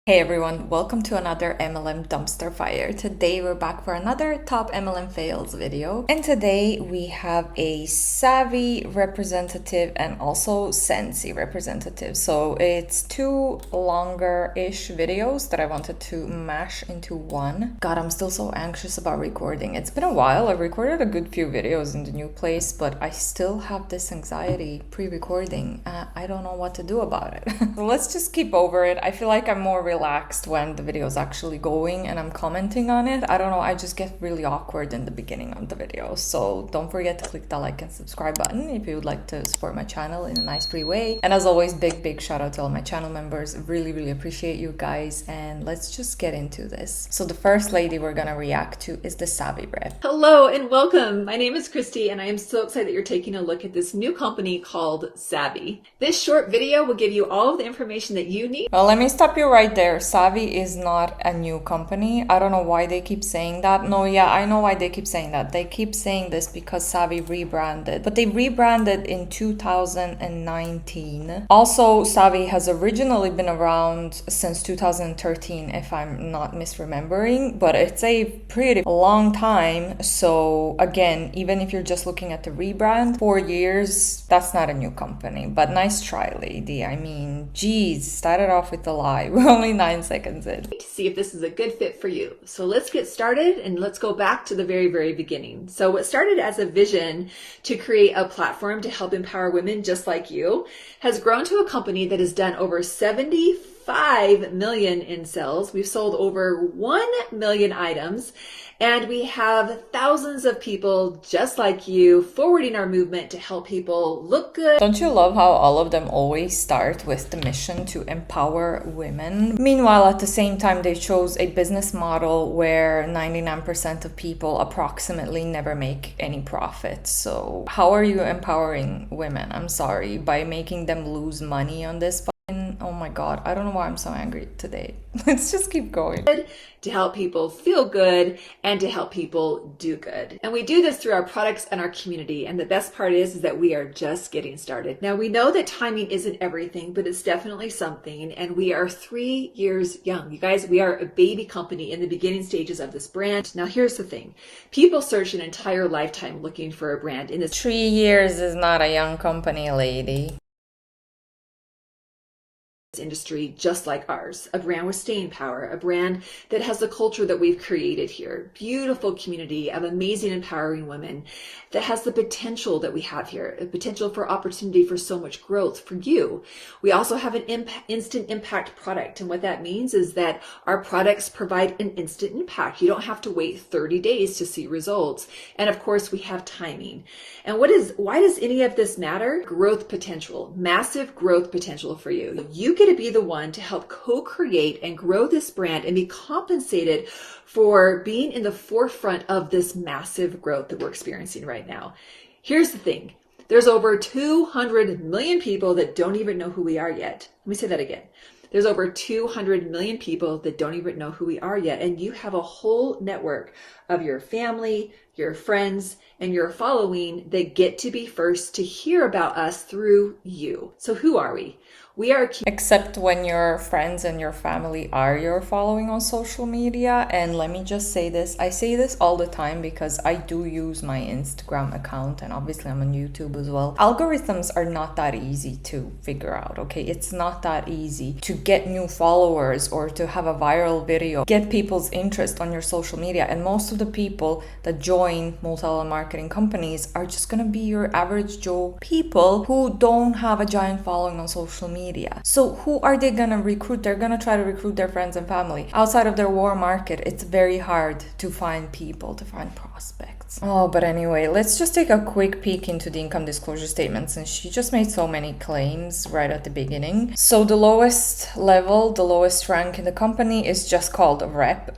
Hey everyone, welcome to another MLM dumpster fire. Today we're back for another top MLM fails video. And today we have a savvi representative and also scentsy representative. So it's two longer-ish videos that I wanted to mash into one. God, I'm still so anxious about recording. It's been a while. I've recorded a good few videos in the new place, but I still have this anxiety pre-recording. I don't know what to do about it. So let's just keep over it. I feel like I'm more relaxed when the video is actually going and I'm commenting on it. I don't know, I just get really awkward in the beginning of the video. So don't forget to click that like and subscribe button if you would like to support my channel in a nice free way. And as always, big shout out to all my channel members. Really appreciate you guys, and let's just get into this. So the first lady we're gonna react to is the savvi rep. Hello and welcome. My name is Christy and I am so excited that you're taking a look at this new company called Savvi. This short video will give you all of the information that you need. Well, let me stop you right there. Savvi is not a new company. I don't know why they keep saying that. No, yeah, I know why they keep saying that. They keep saying this because Savvi rebranded, but they rebranded in 2019. Also, Savvi has originally been around since 2013, if I'm not misremembering, but it's a pretty long time. So again, even if you're just looking at the rebrand, 4 years, that's not a new company. But nice try, lady. I mean, geez, started off with a lie. We're only 9 seconds in. To see if this is a good fit for you. So let's get started and let's go back to the very beginning. So what started as a vision to create a platform to help empower women just like you has grown to a company that has done over 75 million in sales. We've sold over 1 million items, and we have thousands of people just like you forwarding our movement to help people look good. Don't you love how all of them always start with the mission to empower women? Meanwhile, at the same time, they chose a business model where 99% of people approximately never make any profit. So how are you empowering women? I'm sorry, by making them lose money on this. Oh my God, I don't know why I'm so angry today. Let's just keep going. To help people feel good and to help people do good. And we do this through our products and our community. And the best part is that we are just getting started. Now, we know that timing isn't everything, but it's definitely something. And we are 3 years young. You guys, we are a baby company in the beginning stages of this brand. Now, here's the thing. People search an entire lifetime looking for a brand. In this 3 years is not a young company, lady. Industry just like ours, a brand with staying power, a brand that has the culture that we've created here, beautiful community of amazing empowering women that has the potential that we have here, a potential for opportunity for so much growth for you. We also have an instant impact product, and what that means is that our products provide an instant impact. You don't have to wait 30 days to see results, and of course we have timing. And why does any of this matter? Growth potential, massive growth potential for you. You get to be the one to help co-create and grow this brand and be compensated for being in the forefront of this massive growth that we're experiencing right now. Here's the thing. There's over 200 million people that don't even know who we are yet. Let me say that again. There's over 200 million people that don't even know who we are yet. And you have a whole network of your family, your friends, and your following that get to be first to hear about us through you. So who are we? We are... Except when your friends and your family are your following on social media. And let me just say this. I say this all the time because I do use my Instagram account, and obviously I'm on YouTube as well. Algorithms are not that easy to figure out, okay? It's not that easy to get new followers or to have a viral video, get people's interest on your social media. And most of the people that join multi-level marketing companies are just gonna be your average Joe people who don't have a giant following on social media. So who are they gonna recruit? They're gonna try to recruit their friends and family. Outside of their warm market, it's very hard to find people, to find prospects. Oh, but anyway, let's just take a quick peek into the income disclosure statement, since she just made so many claims right at the beginning. So the lowest level, the lowest rank in the company is just called a rep.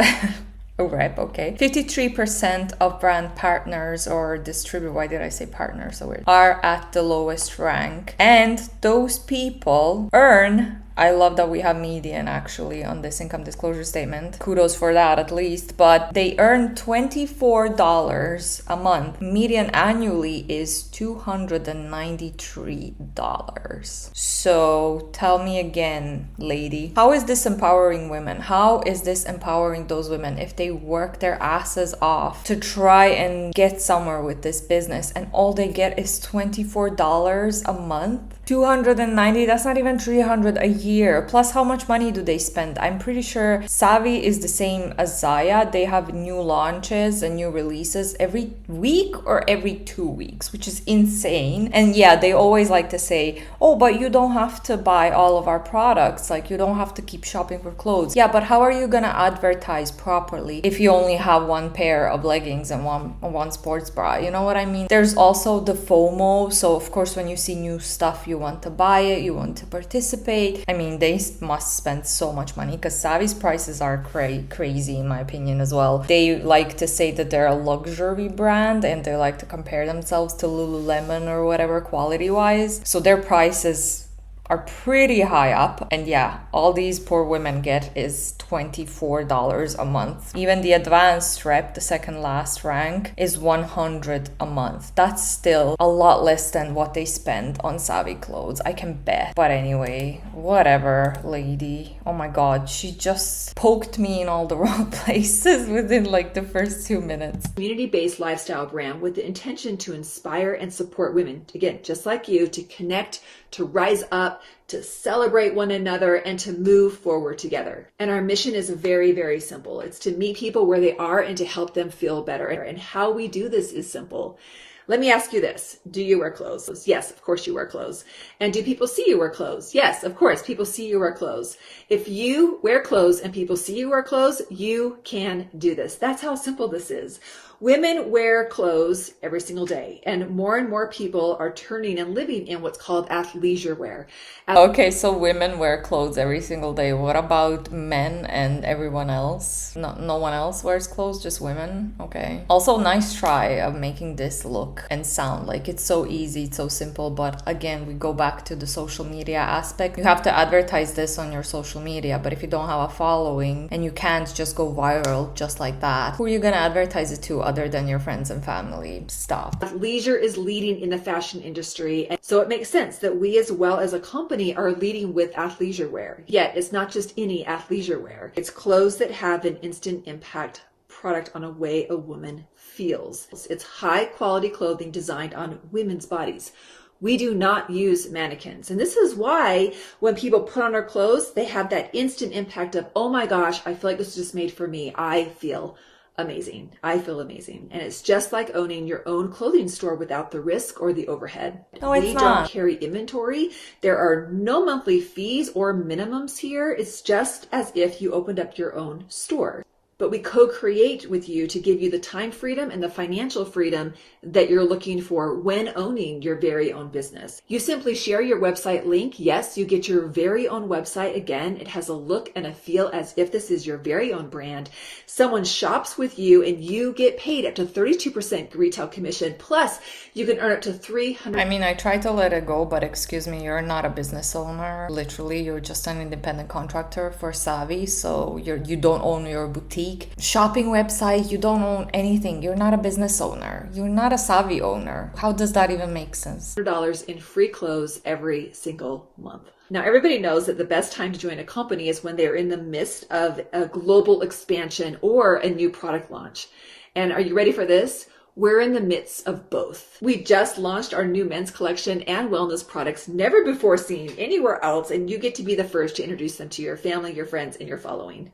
A rep, okay. 53% of brand partners or distributors, why did I say partners so weird, are at the lowest rank. And those people earn I love that we have median actually on this income disclosure statement. Kudos for that at least. But they earn $24 a month. Median annually is $293. So tell me again, lady, how is this empowering women? How is this empowering those women if they work their asses off to try and get somewhere with this business and all they get is $24 a month? 290, that's not even 300 a year. Plus, how much money do they spend? I'm pretty sure Savvi is the same as Zaya. They have new launches and new releases every week or every 2 weeks, which is insane. And yeah, they always like to say, oh, but you don't have to buy all of our products. Like, you don't have to keep shopping for clothes. Yeah, but how are you gonna advertise properly if you only have one pair of leggings and one sports bra? You know what I mean? There's also the FOMO. So of course, when you see new stuff, you want to buy it, you want to participate. I mean, they must spend so much money because Savvi's prices are crazy in my opinion as well. They like to say that they're a luxury brand and they like to compare themselves to Lululemon or whatever quality wise. So their prices are pretty high up. And yeah, all these poor women get is $24 a month. Even the advanced rep, the second last rank, is $100 a month. That's still a lot less than what they spend on Savvi clothes, I can bet. But anyway, whatever, lady. Oh my god, she just poked me in all the wrong places within like the first 2 minutes. Community-based lifestyle brand with the intention to inspire and support women, again, just like you, to connect, to rise up, to celebrate one another, and to move forward together. And our mission is very, very simple. It's to meet people where they are and to help them feel better. And how we do this is simple. Let me ask you this. Do you wear clothes? Yes, of course you wear clothes. And do people see you wear clothes? Yes, of course, people see you wear clothes. If you wear clothes and people see you wear clothes, you can do this. That's how simple this is. Women wear clothes every single day, and more people are turning and living in what's called athleisure wear. Okay, so women wear clothes every single day. What about men and everyone else? No one else wears clothes, just women? Okay. Also, nice try of making this look and sound like it's so easy, it's so simple. But again, we go back to the social media aspect. You have to advertise this on your social media, but if you don't have a following and you can't just go viral just like that, who are you gonna advertise it to other than your friends and family? Stop. Leisure is leading in the fashion industry, and so it makes sense that we as well as a company are leading with athleisure wear. Yet it's not just any athleisure wear. It's clothes that have an instant impact product on a way a woman feels. It's high quality clothing designed on women's bodies. We do not use mannequins. And this is why when people put on our clothes, they have that instant impact of, oh my gosh, I feel like this is just made for me. I feel amazing. I feel amazing. And it's just like owning your own clothing store without the risk or the overhead. No, it's we not. don't carry inventory. There are no monthly fees or minimums here. It's just as if you opened up your own store. But we co-create with you to give you the time freedom and the financial freedom that you're looking for when owning your very own business. You simply share your website link. Yes, you get your very own website. Again, it has a look and a feel as if this is your very own brand. Someone shops with you and you get paid up to 32% retail commission. Plus, you can earn up to $300. I mean, I try to let it go, but excuse me, you're not a business owner. Literally, you're just an independent contractor for Savvi. So you don't own your boutique, shopping website, you don't own anything. You're not a business owner. You're not a Savvi owner. How does that even make sense? $100 in free clothes every single month. Now, everybody knows that the best time to join a company is when they're in the midst of a global expansion or a new product launch. And are you ready for this? We're in the midst of both. We just launched our new men's collection and wellness products never before seen anywhere else, and you get to be the first to introduce them to your family, your friends, and your following.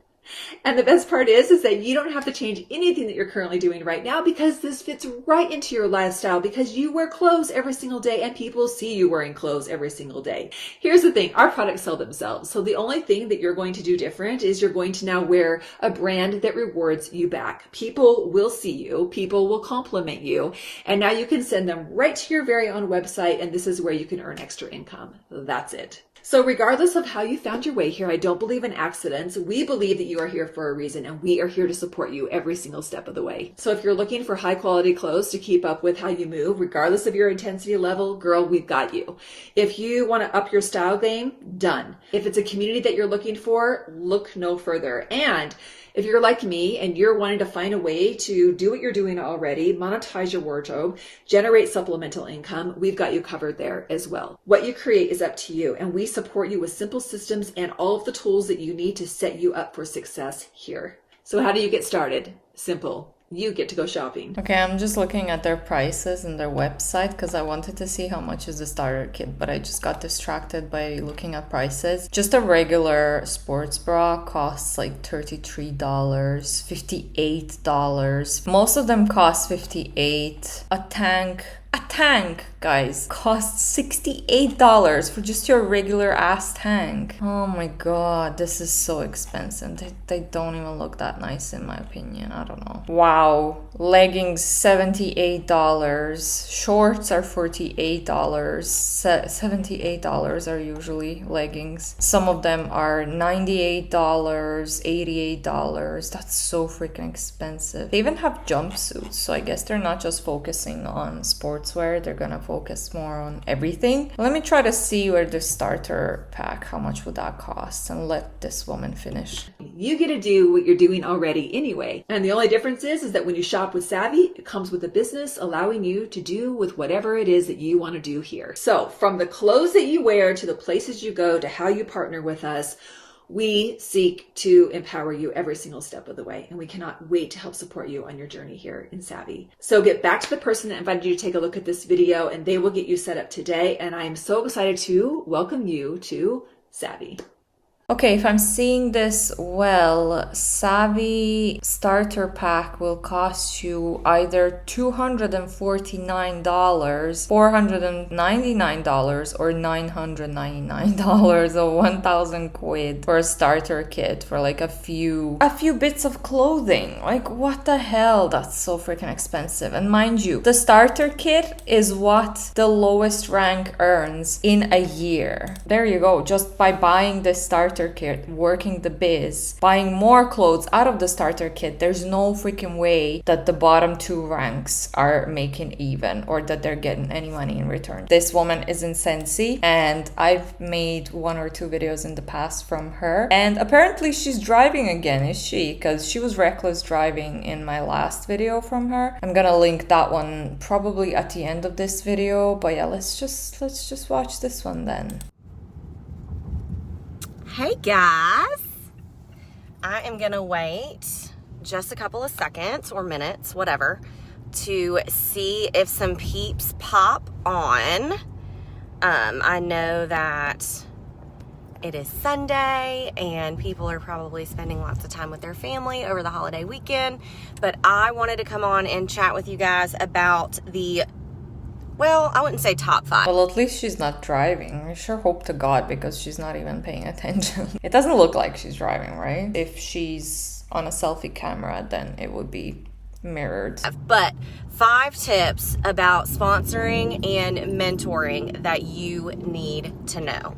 And the best part is that you don't have to change anything that you're currently doing right now because this fits right into your lifestyle because you wear clothes every single day and people see you wearing clothes every single day. Here's the thing, our products sell themselves. So the only thing that you're going to do different is you're going to now wear a brand that rewards you back. People will see you, people will compliment you, and now you can send them right to your very own website, and this is where you can earn extra income. That's it. So regardless of how you found your way here, I don't believe in accidents. We believe that you are here for a reason, and we are here to support you every single step of the way. So if you're looking for high quality clothes to keep up with how you move, regardless of your intensity level, girl, we've got you. If you want to up your style game, done. If it's a community that you're looking for, look no further. And if you're like me and you're wanting to find a way to do what you're doing already, monetize your wardrobe, generate supplemental income, we've got you covered there as well. What you create is up to you, and we support you with simple systems and all of the tools that you need to set you up for success here. So how do you get started? Simple. You get to go shopping. Okay, I'm just looking at their prices and their website because I wanted to see how much is the starter kit, but I just got distracted by looking at prices. Just a regular sports bra costs like $33, $58. Most of them cost $58. A tank, guys, costs $68 for just your regular ass tank. Oh my god, this is so expensive. They don't even look that nice in my opinion. I don't know. Wow. Leggings, $78. Shorts are $48. $78 are usually leggings. Some of them are $98, $88. That's so freaking expensive. They even have jumpsuits, so I guess they're not just focusing on sportswear. They're gonna focus more on everything. Let me try to see where the starter pack, how much would that cost, and let this woman finish. You get to do what you're doing already anyway. And the only difference is that when you shop with Savvi, it comes with a business allowing you to do with whatever it is that you want to do here. So from the clothes that you wear to the places you go to how you partner with us, we seek to empower you every single step of the way, and we cannot wait to help support you on your journey here in Savvi. So get back to the person that invited you to take a look at this video, and they will get you set up today. And I am so excited to welcome you to Savvi. Okay, if I'm seeing this well, Savvi starter pack will cost you either $249, $499, or $999, or 1,000 quid for a starter kit for like a few bits of clothing. Like, what the hell? That's so freaking expensive. And mind you, the starter kit is what the lowest rank earns in a year. There you go. Just by buying this starter kit, working the biz, buying more clothes out of the starter kit, there's no freaking way that the bottom two ranks are making even or that they're getting any money in return. This woman is in Scentsy, and I've made 1 or 2 videos in the past from her, and apparently she's driving again, is she? Because she was reckless driving in my last video from her. I'm gonna link that one probably at the end of this video, but yeah, let's just watch this one then. Hey guys, I am gonna wait just a couple of seconds or minutes, whatever, to see if some peeps pop on. I know that it is Sunday and people are probably spending lots of time with their family over the holiday weekend, but I wanted to come on and chat with you guys about the, well, I wouldn't say top 5. Well, at least she's not driving. I sure hope to God, because she's not even paying attention. It doesn't look like she's driving, right? If she's on a selfie camera, then it would be mirrored. But 5 tips about sponsoring and mentoring that you need to know.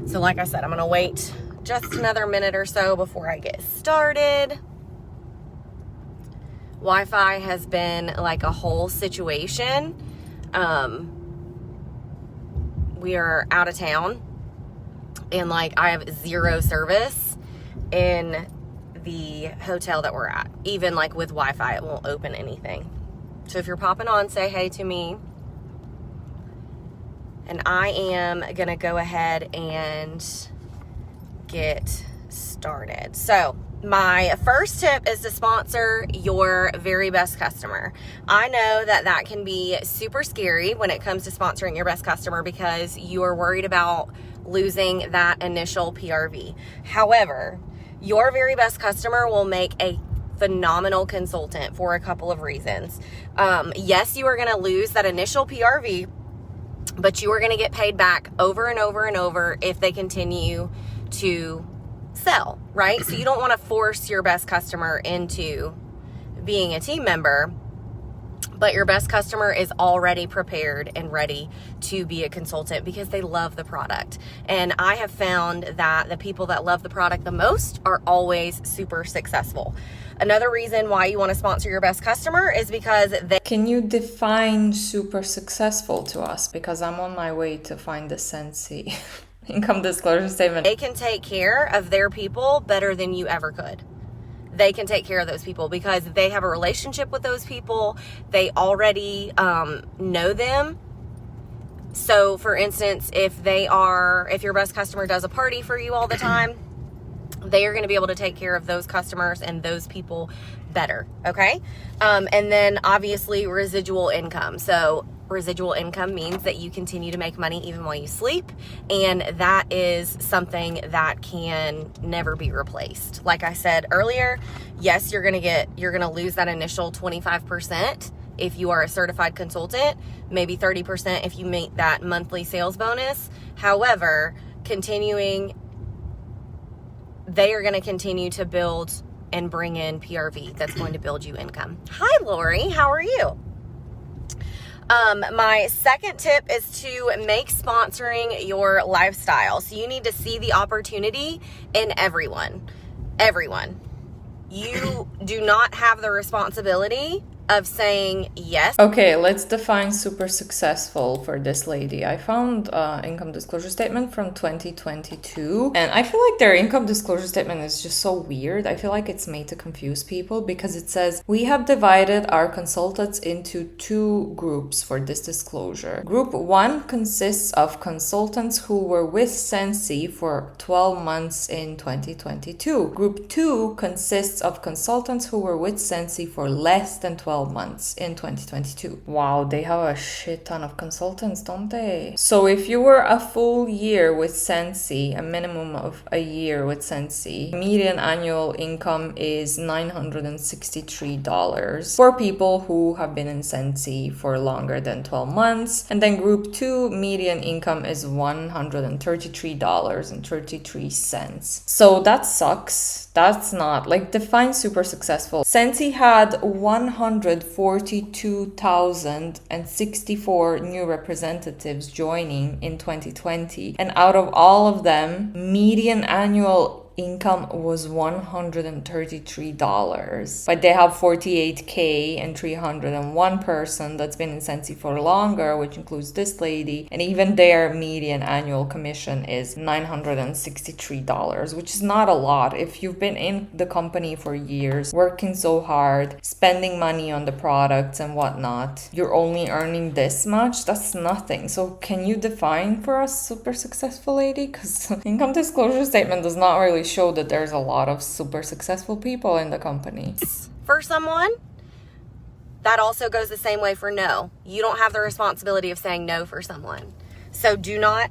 So like I said, I'm gonna wait just another minute or so before I get started. Wi-Fi has been like a whole situation. We are out of town and like I have 0 service in the hotel that we're at. Even like with Wi-Fi, it won't open anything. So if you're popping on, say hey to me. And I am gonna go ahead and get started. So my first tip is to sponsor your very best customer. I know that that can be super scary when it comes to sponsoring your best customer because you are worried about losing that initial PRV. However, your very best customer will make a phenomenal consultant for a couple of reasons. Yes, you are going to lose that initial PRV, but you are going to get paid back over and over and over if they continue to sell, right? So you don't want to force your best customer into being a team member, But your best customer is already prepared and ready to be a consultant because they love the product. And I have found that the people that love the product the most are always super successful. Another reason why you want to sponsor your best customer is because they... Can you define super successful to us? Because I'm on my way to find the scentsy income disclosure statement. They can take care of their people better than you ever could. They can take care of those people because they have a relationship with those people. They already know them. So for instance, if your best customer does a party for you all the time, they are going to be able to take care of those customers and those people better. Okay. And then obviously residual income. So residual income means that you continue to make money even while you sleep. And that is something that can never be replaced. Like I said earlier, yes, you're going to lose that initial 25% if you are a certified consultant, maybe 30% if you make that monthly sales bonus. However, they are going to continue to build and bring in PRV that's going to build you income. Hi, Lori. How are you? My second tip is to make sponsoring your lifestyle. So you need to see the opportunity in everyone. Everyone. You do not have the responsibility of saying yes. Okay, let's define super successful for this lady. I found income disclosure statement from 2022, and I feel like their income disclosure statement is just so weird. I feel like it's made to confuse people because it says, we have divided our consultants into 2 groups for this disclosure. Group 1 consists of consultants who were with Scentsy for 12 months in 2022. Group 2 consists of consultants who were with Scentsy for less than 12 months in 2022. Wow, they have a shit ton of consultants, don't they? So if you were a full year with Scentsy, a minimum of a year with Scentsy, median annual income is $963 for people who have been in Scentsy for longer than 12 months. And then group 2 median income is $133.33. So that sucks. That's not, like, define super successful. Scentsy had 142,064 new representatives joining in 2020. And out of all of them, median annual income was $133, but they have 48K and 301 person that's been in Scentsy for longer, which includes this lady, and even their median annual commission is $963, which is not a lot. If you've been in the company for years, working so hard, spending money on the products and whatnot, you're only earning this much. That's nothing. So can you define for us super successful lady? Because income disclosure statement does not really show that there's a lot of super successful people in the company. For someone, that also goes the same way for no. You don't have the responsibility of saying no for someone. So do not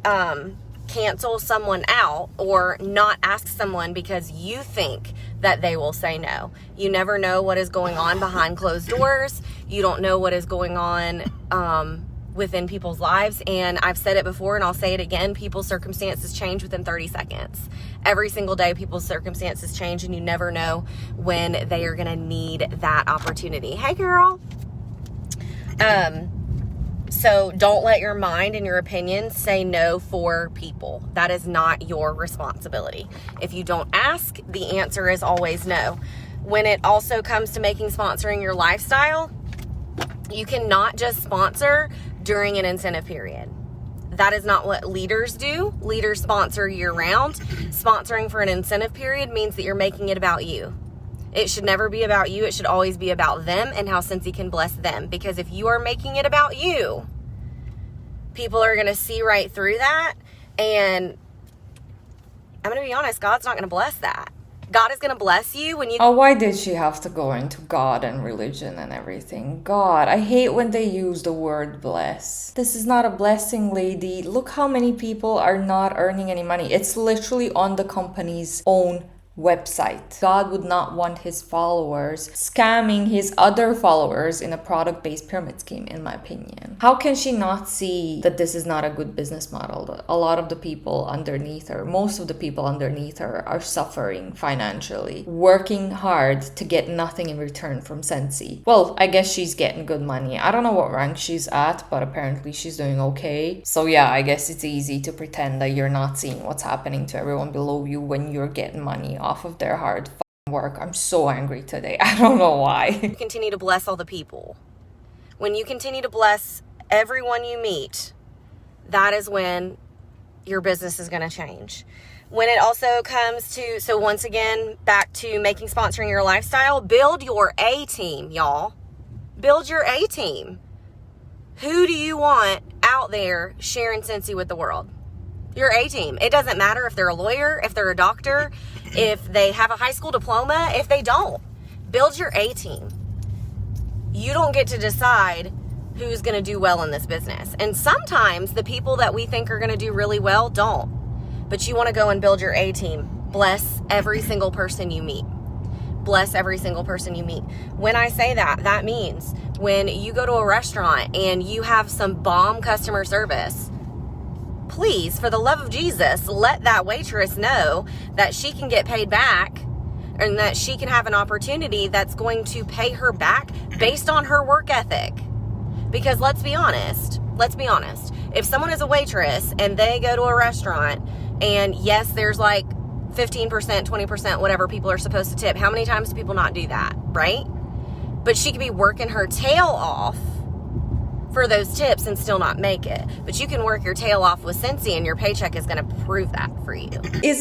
cancel someone out or not ask someone because you think that they will say no. You never know what is going on behind closed doors. You don't know what is going on within people's lives. And I've said it before and I'll say it again, people's circumstances change within 30 seconds. Every single day, people's circumstances change and you never know when they are going to need that opportunity. Hey, girl. So don't let your mind and your opinions say no for people. That is not your responsibility. If you don't ask, the answer is always no. When it also comes to sponsoring your lifestyle, you cannot just sponsor during an incentive period. That is not what leaders do. Leaders sponsor year round. Sponsoring for an incentive period means that you're making it about you. It should never be about you. It should always be about them and how Scentsy can bless them. Because if you are making it about you, people are going to see right through that. And I'm going to be honest, God's not going to bless that. God is going to bless you when you... Oh, why did she have to go into God and religion and everything? God, I hate when they use the word bless. This is not a blessing, lady. Look how many people are not earning any money. It's literally on the company's own website. God would not want his followers scamming his other followers in a product-based pyramid scheme, in my opinion. How can she not see that this is not a good business model? A lot of the people underneath her, most of the people underneath her, are suffering financially, working hard to get nothing in return from Scentsy. Well, I guess she's getting good money. I don't know what rank she's at, but apparently she's doing okay. So yeah, I guess it's easy to pretend that you're not seeing what's happening to everyone below you when you're getting money off of their hard work. I'm so angry today. I don't know why. You continue to bless all the people. When you continue to bless everyone you meet, that is when your business is going to change. When it also comes to, so once again, back to making sponsoring your lifestyle, build your A team, y'all. Build your A team. Who do you want out there sharing Scentsy with the world? Your A team. It doesn't matter if they're a lawyer, if they're a doctor, if they have a high school diploma, if they don't. Build your A team. You don't get to decide who's going to do well in this business. And sometimes the people that we think are going to do really well don't. But you want to go and build your A team. Bless every single person you meet. Bless every single person you meet. When I say that, that means when you go to a restaurant and you have some bomb customer service, please, for the love of Jesus, let that waitress know that she can get paid back and that she can have an opportunity that's going to pay her back based on her work ethic. Because let's be honest. If someone is a waitress and they go to a restaurant and yes, there's like 15%, 20%, whatever people are supposed to tip. How many times do people not do that, right? But she could be working her tail off for those tips and still not make it. But you can work your tail off with Scentsy and your paycheck is going to prove that for you. Is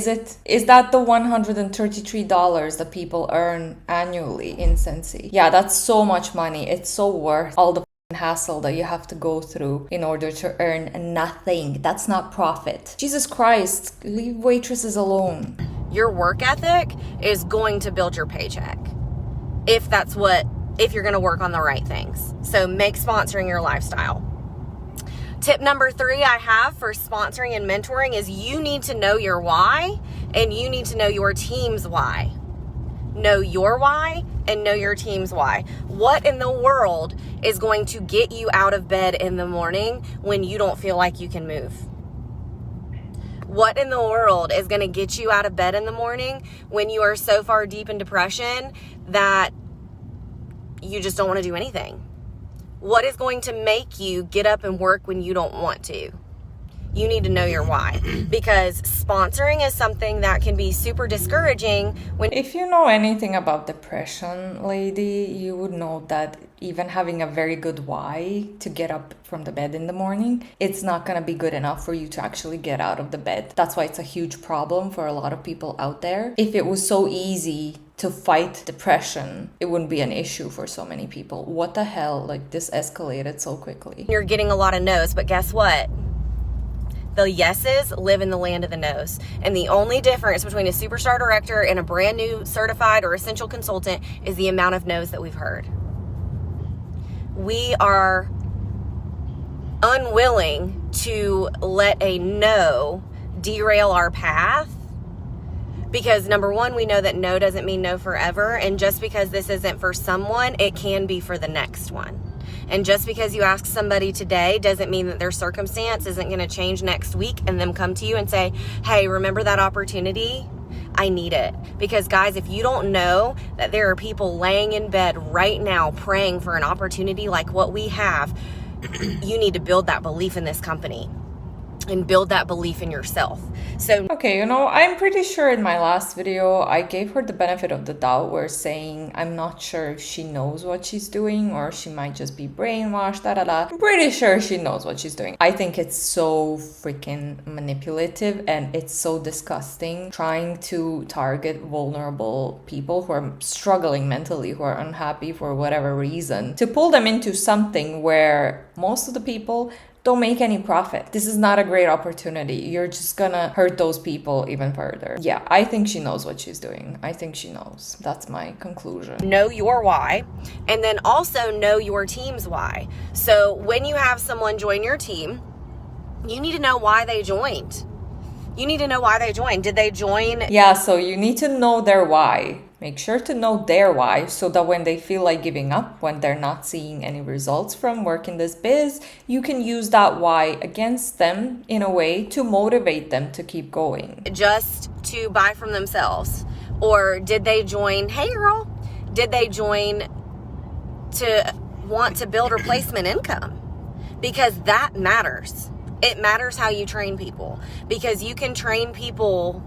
that the $133 that people earn annually in Scentsy? Yeah, that's so much money. It's so worth all the hassle that you have to go through in order to earn nothing. That's not profit. Jesus Christ, leave waitresses alone. Your work ethic is going to build your paycheck. If you're going to work on the right things. So make sponsoring your lifestyle. Tip number 3 I have for sponsoring and mentoring is you need to know your why and you need to know your team's why. Know your why and know your team's why. What in the world is going to get you out of bed in the morning when you don't feel like you can move? What in the world is going to get you out of bed in the morning when you are so far deep in depression that you just don't want to do anything? What is going to make you get up and work when you don't want to? You need to know your why, because sponsoring is something that can be super discouraging. If you know anything about depression, lady, you would know that even having a very good why to get up from the bed in the morning, it's not going to be good enough for you to actually get out of the bed. That's why it's a huge problem for a lot of people out there. If it was so easy to fight depression, it wouldn't be an issue for so many people. What the hell? Like, this escalated so quickly. You're getting a lot of no's, but guess what? The yeses live in the land of the no's. And the only difference between a superstar director and a brand new certified or essential consultant is the amount of no's that we've heard. We are unwilling to let a no derail our path because, number one, we know that no doesn't mean no forever. And just because this isn't for someone, it can be for the next one. And just because you ask somebody today doesn't mean that their circumstance isn't going to change next week and them come to you and say, hey, remember that opportunity? I need it. Because guys, if you don't know that there are people laying in bed right now praying for an opportunity like what we have, you need to build that belief in this company and build that belief in yourself. So, okay, I'm pretty sure in my last video, I gave her the benefit of the doubt where saying, I'm not sure if she knows what she's doing or she might just be brainwashed, I'm pretty sure she knows what she's doing. I think it's so freaking manipulative and it's so disgusting trying to target vulnerable people who are struggling mentally, who are unhappy for whatever reason, to pull them into something where most of the people don't make any profit. This is not a great opportunity. You're just gonna hurt those people even further. Yeah, I think she knows what she's doing. I think she knows. That's my conclusion. Know your why, and then also know your team's why. So when you have someone join your team, you need to know why they joined. You need to know why they joined. Did they join? Yeah, so you need to know their why. Make sure to know their why so that when they feel like giving up, when they're not seeing any results from working this biz, you can use that why against them in a way to motivate them to keep going. Just to buy from themselves? Or did they join, hey girl, did they join to want to build replacement income? Because that matters. It matters how you train people, because you can train people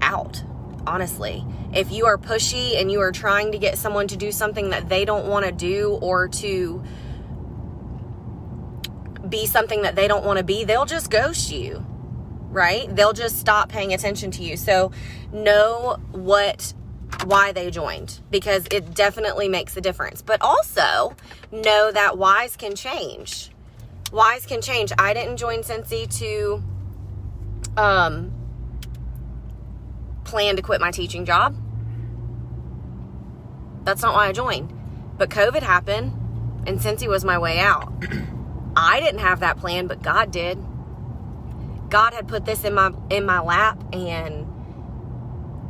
out, honestly. If you are pushy and you are trying to get someone to do something that they don't want to do, or to be something that they don't want to be, they'll just ghost you, right? They'll just stop paying attention to you. So know why they joined, because it definitely makes a difference. But also know that whys can change. Whys can change. I didn't join Scentsy to plan to quit my teaching job. That's not why I joined. But COVID happened, and Scentsy was my way out. I didn't have that plan, but God did. God had put this in my lap and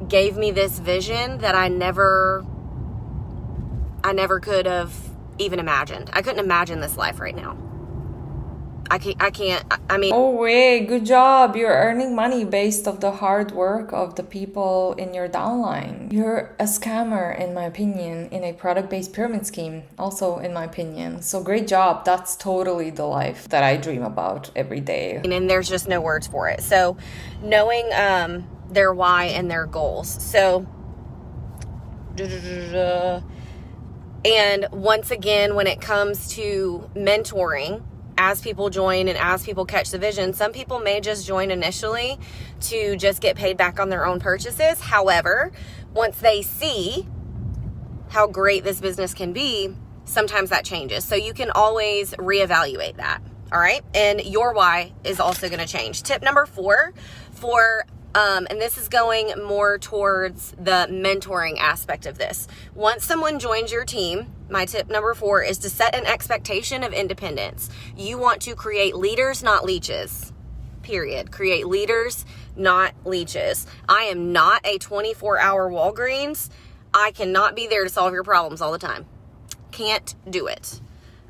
gave me this vision that I never could have even imagined. I couldn't imagine this life right now. I can't. Oh wait, good job. You're earning money based off the hard work of the people in your downline. You're a scammer, in my opinion, in a product-based pyramid scheme, also in my opinion. So great job. That's totally the life that I dream about every day. And there's just no words for it. So knowing their why and their goals. So, and once again, when it comes to mentoring, as people join and as people catch the vision, some people may just join initially to just get paid back on their own purchases. However, once they see how great this business can be, sometimes that changes. So you can always reevaluate that. All right. And your why is also going to change. Tip number 4 and this is going more towards the mentoring aspect of this. Once someone joins your team, my tip number 4 is to set an expectation of independence. You want to create leaders, not leeches. Period. Create leaders, not leeches. I am not a 24-hour Walgreens. I cannot be there to solve your problems all the time. Can't do it.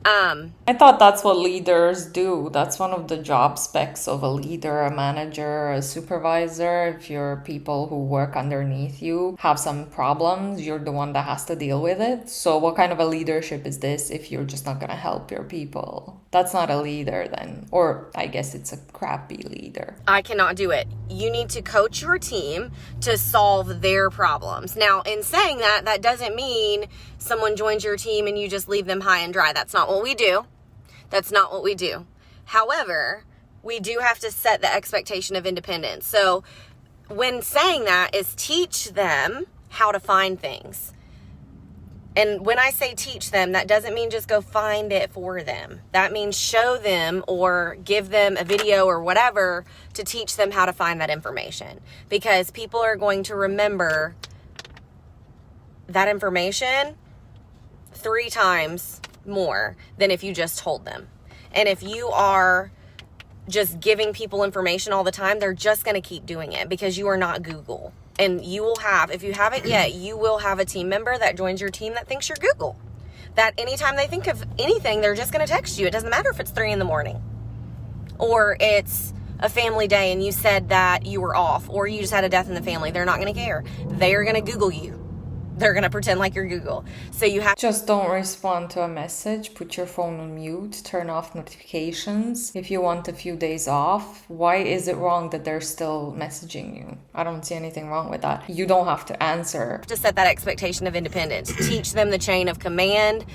I thought that's what leaders do. That's one of the job specs of a leader, a manager, a supervisor. If your people who work underneath you have some problems, you're the one that has to deal with it. So what kind of a leadership is this if you're just not going to help your people? That's not a leader then. Or I guess it's a crappy leader. I cannot do it. You need to coach your team to solve their problems. Now, in saying that, that doesn't mean someone joins your team and you just leave them high and dry. That's not what we do. That's not what we do. However, we do have to set the expectation of independence. So when saying that is teach them how to find things. And when I say teach them, that doesn't mean just go find it for them. That means show them or give them a video or whatever to teach them how to find that information. Because people are going to remember that information 3 times more than if you just told them. And if you are just giving people information all the time, they're just going to keep doing it because you are not Google. And you will have, if you haven't yet, you will have a team member that joins your team that thinks you're Google. That anytime they think of anything, they're just going to text you. It doesn't matter if it's 3 a.m. or it's a family day and you said that you were off, or you just had a death in the family. They're not going to care. They are going to Google you. They're going to pretend like you're Google. So you have just don't respond to a message. Put your phone on mute. Turn off notifications. If you want a few days off, why is it wrong that they're still messaging you? I don't see anything wrong with that. You don't have to answer. To set that expectation of independence. Teach them the chain of command,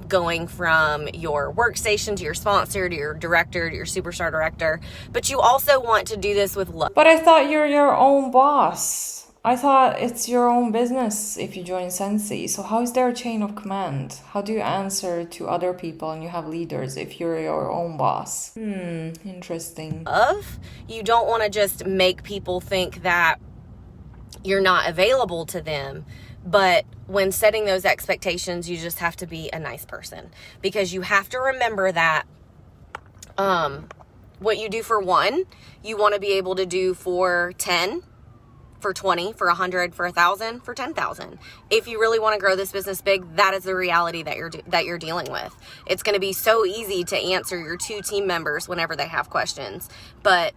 going from your workstation to your sponsor to your director to your superstar director. But you also want to do this with love. But I thought you're your own boss. I thought it's your own business if you join Scentsy. So how is there a chain of command? How do you answer to other people and you have leaders if you're your own boss? Interesting. You don't want to just make people think that you're not available to them. But when setting those expectations, you just have to be a nice person. Because you have to remember that What you do for 1, you want to be able to do for 10, for 20, for 100, for 1,000, for 10,000. If you really want to grow this business big, that is the reality that you're dealing with. It's going to be so easy to answer your 2 team members whenever they have questions. But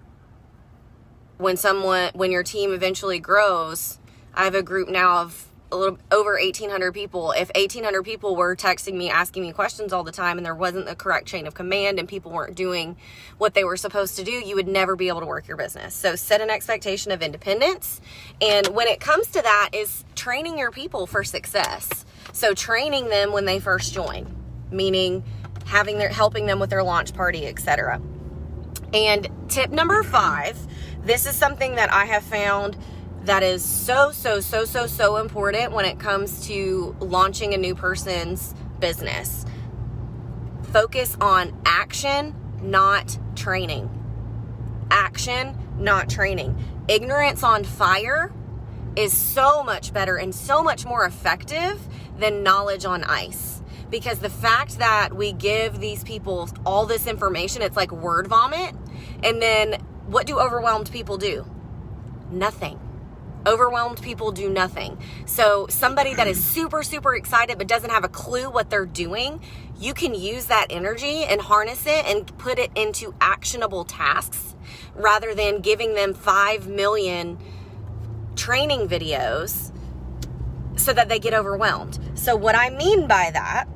when your team eventually grows, I have a group now of a little over 1,800 people. If 1,800 people were texting me, asking me questions all the time, and there wasn't the correct chain of command and people weren't doing what they were supposed to do, you would never be able to work your business. So set an expectation of independence. And when it comes to that, is training your people for success. So training them when they first join, meaning helping them with their launch party, etc. And tip number 5, this is something that I have found that is so important when it comes to launching a new person's business. Focus on action, not training. Action, not training. Ignorance on fire is so much better and so much more effective than knowledge on ice. Because the fact that we give these people all this information, it's like word vomit. And then what do overwhelmed people do? Nothing. Overwhelmed people do nothing. So somebody that is super excited but doesn't have a clue what they're doing, you can use that energy and harness it and put it into actionable tasks rather than giving them 5 million training videos so that they get overwhelmed. So what I mean by that,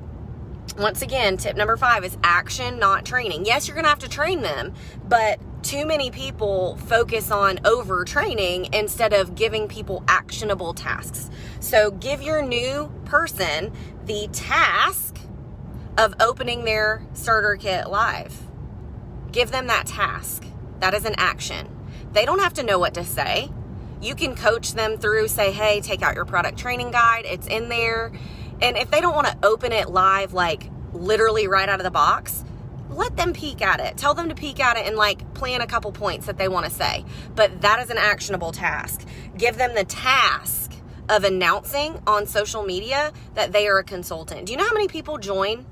once again, tip number 5 is action, not training. Yes, you're going to have to train them, but too many people focus on overtraining instead of giving people actionable tasks. So give your new person the task of opening their starter kit live. Give them that task. That is an action. They don't have to know what to say. You can coach them through, say, hey, take out your product training guide. It's in there. And if they don't want to open it live, like literally right out of the box, let them peek at it. Tell them to peek at it and like plan a couple points that they want to say. But that is an actionable task. Give them the task of announcing on social media that they are a consultant. Do you know how many people join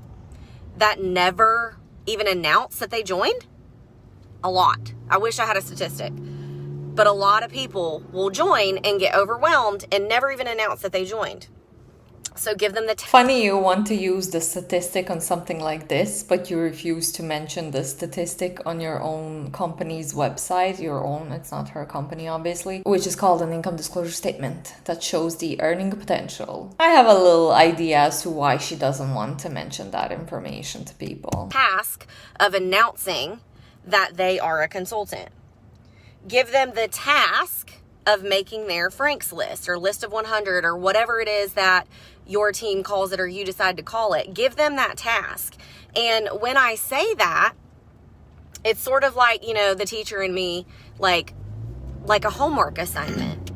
that never even announce that they joined? A lot. I wish I had a statistic. But a lot of people will join and get overwhelmed and never even announce that they joined. So give them the Funny you want to use the statistic on something like this, but you refuse to mention the statistic on your own company's website. Your own, it's not her company, obviously, which is called an income disclosure statement that shows the earning potential. I have a little idea as to why she doesn't want to mention that information to people. Task of announcing that they are a consultant. Give them the task of making their Frank's list or list of 100 or whatever it is that your team calls it or you decide to call it. Give them that task. And when I say that, it's sort of like, you know, the teacher and me, like a homework assignment,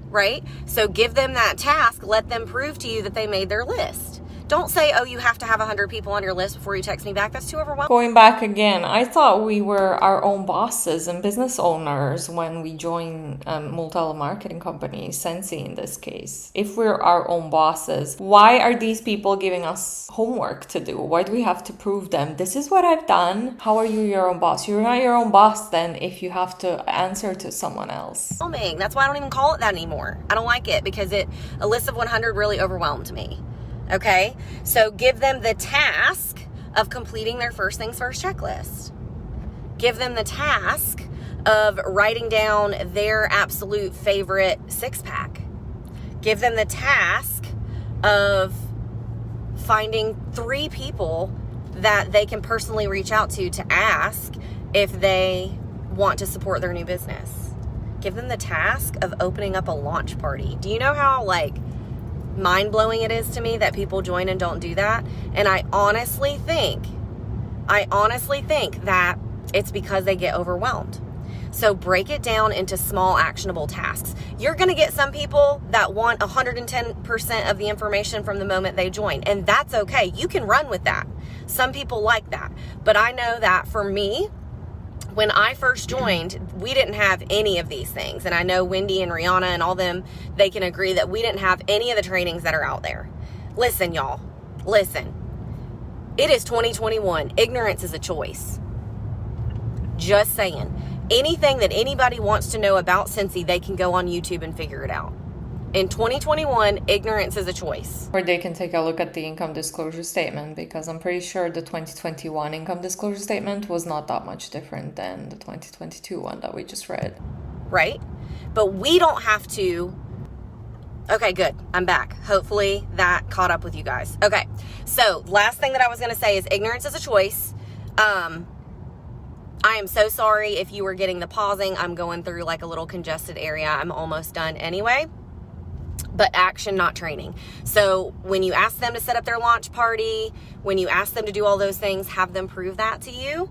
right? So give them that task. Let them prove to you that they made their list. Don't say, oh, you have to have 100 people on your list before you text me back. That's too overwhelming. Going back again, I thought we were our own bosses and business owners when we join multi-level marketing companies, Scentsy in this case. If we're our own bosses, why are these people giving us homework to do? Why do we have to prove them? This is what I've done. How are you your own boss? You're not your own boss then if you have to answer to someone else. That's why I don't even call it that anymore. I don't like it because a list of 100 really overwhelmed me. Okay, so give them the task of completing their first things first checklist. Give them the task of writing down their absolute favorite 6-pack. Give them the task of finding 3 people that they can personally reach out to ask if they want to support their new business. Give them the task of opening up a launch party. Do you know how mind-blowing it is to me that people join and don't do that? And I honestly think that it's because they get overwhelmed. So break it down into small actionable tasks. You're going to get some people that want 110% of the information from the moment they join, and that's okay. You can run with that. Some people like that. But I know that for me, when I first joined, we didn't have any of these things. And I know Wendy and Rihanna and all them, they can agree that we didn't have any of the trainings that are out there. Listen, y'all. Listen. It is 2021. Ignorance is a choice. Just saying. Anything that anybody wants to know about scentsy, they can go on YouTube and figure it out. In 2021, ignorance is a choice. Or they can take a look at the income disclosure statement, because I'm pretty sure the 2021 income disclosure statement was not that much different than the 2022 one that we just read. Right? But we don't have to. Okay, good. I'm back. Hopefully that caught up with you guys. Okay. So last thing that I was going to say is ignorance is a choice. I am so sorry if you were getting the pausing. I'm going through like a little congested area. I'm almost done anyway. But action, not training. So when you ask them to set up their launch party, when you ask them to do all those things, have them prove that to you.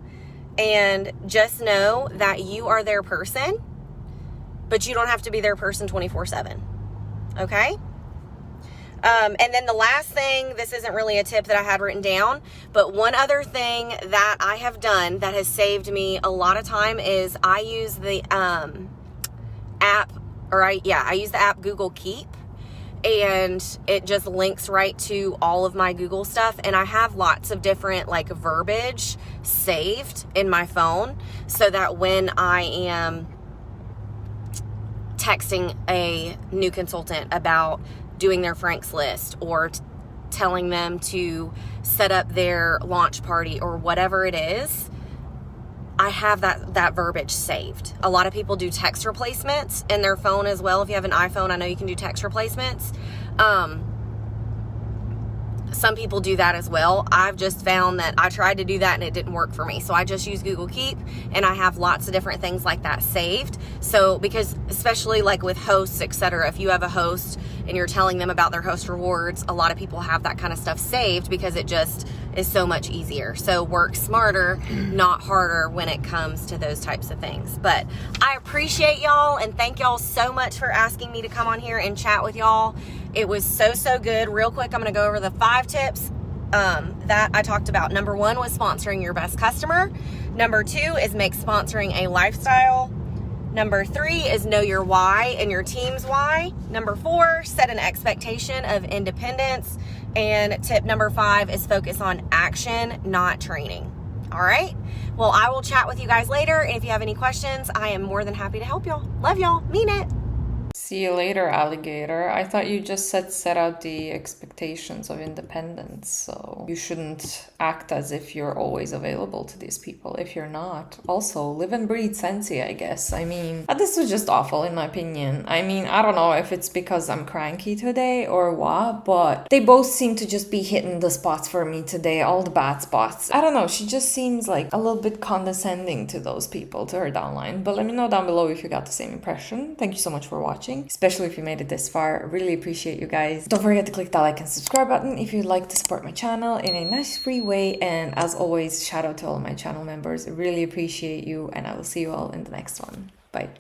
And just know that you are their person, but you don't have to be their person 24/7. Okay? And then the last thing, this isn't really a tip that I had written down, but one other thing that I have done that has saved me a lot of time is I use the app, I use the app Google Keep. And it just links right to all of my Google stuff. And I have lots of different like verbiage saved in my phone so that when I am texting a new consultant about doing their Frank's list or telling them to set up their launch party or whatever it is, I have that verbiage saved. A lot of people do text replacements in their phone as well. If you have an iPhone, I know you can do text replacements. Some people do that as well. I've just found that I tried to do that and it didn't work for me. So I just use Google Keep, and I have lots of different things like that saved. So because especially like with hosts, etc., if you have a host and you're telling them about their host rewards, a lot of people have that kind of stuff saved because it just is so much easier. So work smarter, not harder when it comes to those types of things. But I appreciate y'all and thank y'all so much for asking me to come on here and chat with y'all. It was so good. Real quick, I'm going to go over the 5 tips that I talked about. Number 1 was sponsoring your best customer. Number 2 is make sponsoring a lifestyle. Number 3 is know your why and your team's why. Number 4, set an expectation of independence. And tip number 5 is focus on action, not training. All right. Well, I will chat with you guys later. And if you have any questions, I am more than happy to help y'all. Love y'all. Mean it. See you later, alligator. I thought you just said set out the expectations of independence, so you shouldn't act as if you're always available to these people if you're not. Also, live and breathe scentsy, I guess. I mean, this was just awful in my opinion. I mean, I don't know if it's because I'm cranky today or what, but they both seem to just be hitting the spots for me today, all the bad spots. I don't know, she just seems like a little bit condescending to those people, to her downline. But let me know down below if you got the same impression. Thank you so much for watching. Especially if you made it this far. I really appreciate you guys. Don't forget to click that like and subscribe button if you'd like to support my channel in a nice free way. And as always, shout out to all of my channel members. I really appreciate you, and I will see you all in the next one. Bye.